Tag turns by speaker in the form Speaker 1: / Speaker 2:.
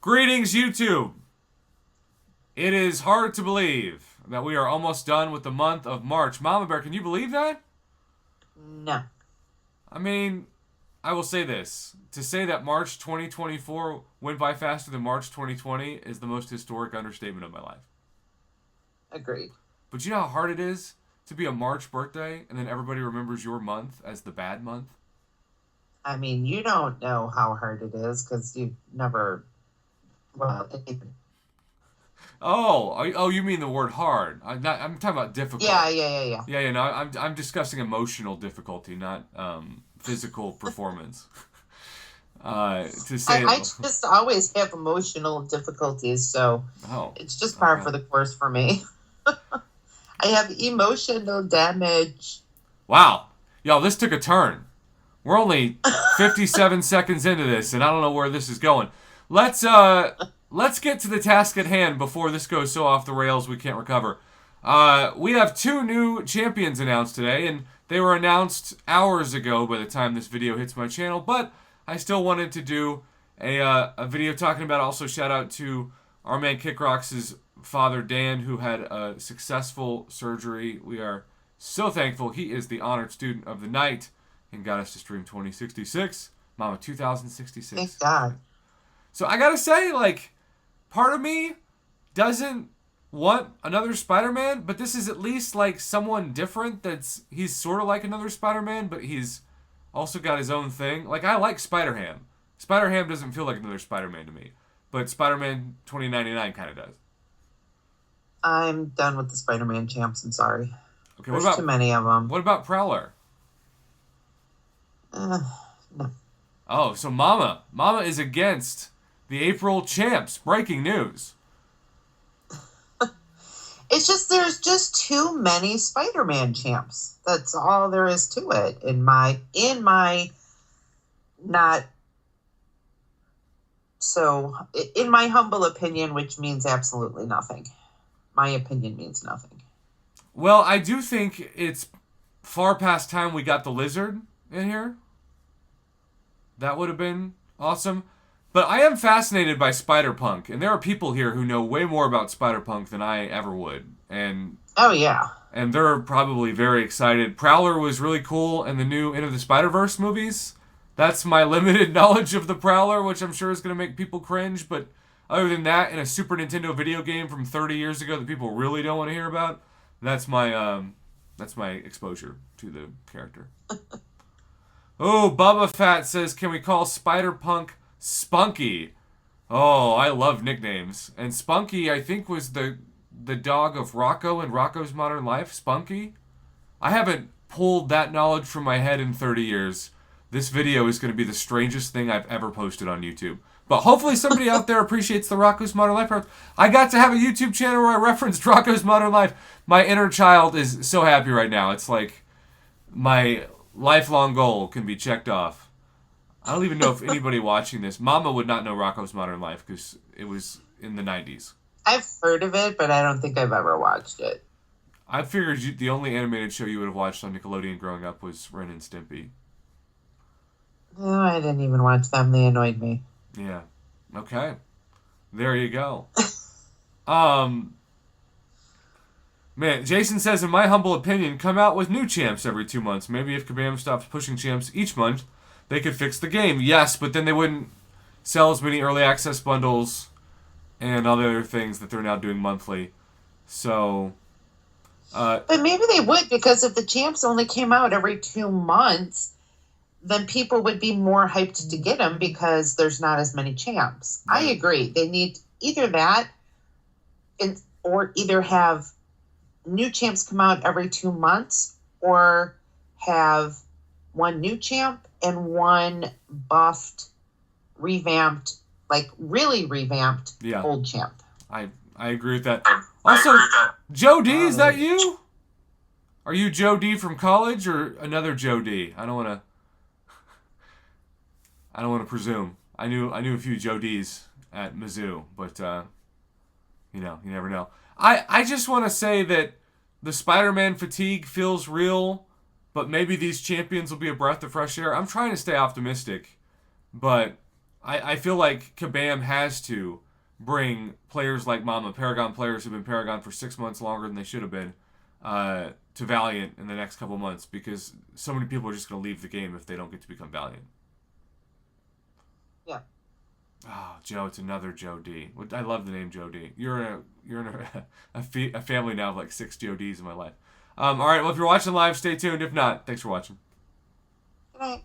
Speaker 1: Greetings, YouTube! It is hard to believe that we are almost done with the month of March. Mama Bear, can you believe that?
Speaker 2: No.
Speaker 1: I mean, I will say this. To say that March 2024 went by faster than March 2020 is the most historic understatement of my life.
Speaker 2: Agreed.
Speaker 1: But you know how hard it is to be a March birthday and then everybody remembers your month as the bad month?
Speaker 2: I mean, you don't know how hard it is because you've never. Well,
Speaker 1: Oh, you mean the word hard. I'm talking about
Speaker 2: yeah,
Speaker 1: difficult.
Speaker 2: yeah, yeah, yeah.
Speaker 1: Yeah, no, I'm discussing emotional difficulty, not physical performance. To say,
Speaker 2: I just always have emotional difficulties, so
Speaker 1: oh,
Speaker 2: it's just par
Speaker 1: okay.
Speaker 2: for the course for me. I have emotional damage.
Speaker 1: Wow, y'all, this took a turn. We're only 57 seconds into this, and I don't know where this is going. Let's let's get to the task at hand before this goes so off the rails we can't recover. We have two new champions announced today, and they were announced hours ago by the time this video hits my channel. But I still wanted to do a video talking about. Also, shout out to our man Kickrox's father Dan, who had a successful surgery. We are so thankful. He is the honored student of the night and got us to stream 2066. Mama, 2066.
Speaker 2: Thank God.
Speaker 1: So I gotta say, like, part of me doesn't want another Spider-Man, but this is at least like someone different. He's sort of like another Spider-Man, but he's also got his own thing. Like, I like Spider-Ham. Spider-Ham doesn't feel like another Spider-Man to me, but Spider-Man 2099 kind of does.
Speaker 2: I'm done with the Spider-Man champs. I'm sorry.
Speaker 1: Okay,
Speaker 2: There's too many of them.
Speaker 1: what about Prowler?
Speaker 2: No.
Speaker 1: Oh, so Mama is against the April champs. Breaking news.
Speaker 2: It's just there's just too many Spider-Man champs. That's all there is to it. Not so in my humble opinion, which means absolutely nothing. My opinion means nothing.
Speaker 1: Well, I do think it's far past time we got the Lizard in here. That would have been awesome. But I am fascinated by Spider-Punk, and there are people here who know way more about Spider-Punk than I ever would. And
Speaker 2: oh yeah.
Speaker 1: And they're probably very excited. Prowler was really cool in the new Into the Spider-Verse movies. That's my limited knowledge of the Prowler, which I'm sure is going to make people cringe. But other than that, in a Super Nintendo video game from 30 years ago that people really don't want to hear about, that's my exposure to the character. Oh, Bubba Fat says, can we call Spider-Punk Spunky? Oh, I love nicknames. And Spunky, I think, was the dog of Rocco in Rocco's Modern Life. Spunky? I haven't pulled that knowledge from my head in 30 years. This video is going to be the strangest thing I've ever posted on YouTube. But hopefully somebody out there appreciates the Rocco's Modern Life part. I got to have a YouTube channel where I referenced Rocco's Modern Life. My inner child is so happy right now. It's like my lifelong goal can be checked off. I don't even know if anybody watching this, Mama would not know Rocco's Modern Life because it was in the 90s.
Speaker 2: I've heard of it, but I don't think I've ever watched it.
Speaker 1: I figured the only animated show you would have watched on Nickelodeon growing up was Ren and Stimpy.
Speaker 2: No, I didn't even watch them. They annoyed me.
Speaker 1: Yeah. Okay. There you go. Man, Jason says, in my humble opinion, come out with new champs every 2 months. Maybe if Kabam stops pushing champs each month, they could fix the game. Yes, but then they wouldn't sell as many early access bundles and other things that they're now doing monthly. So,
Speaker 2: but maybe they would, because if the champs only came out every 2 months, then people would be more hyped to get them because there's not as many champs. Right. I agree. They need either that or either have new champs come out every 2 months or have one new champ and one buffed, revamped, like really revamped old champ.
Speaker 1: I agree with that. Also, Joe D, is that you? Are you Joe D from college or another Joe D? I don't want to presume. I knew a few Joe Ds at Mizzou, but you never know. I just want to say that the Spider-Man fatigue feels real, but maybe these champions will be a breath of fresh air. I'm trying to stay optimistic, but I feel like Kabam has to bring players like Mama, Paragon players who've been Paragon for 6 months longer than they should have been, to Valiant in the next couple months, because so many people are just going to leave the game if they don't get to become Valiant.
Speaker 2: Yeah.
Speaker 1: Oh, Joe, it's another Joe D. I love the name Joe D. You're in a family now of like 6 Joe Ds in my life. All right, well, if you're watching live, stay tuned. If not, thanks for watching.
Speaker 2: Good night.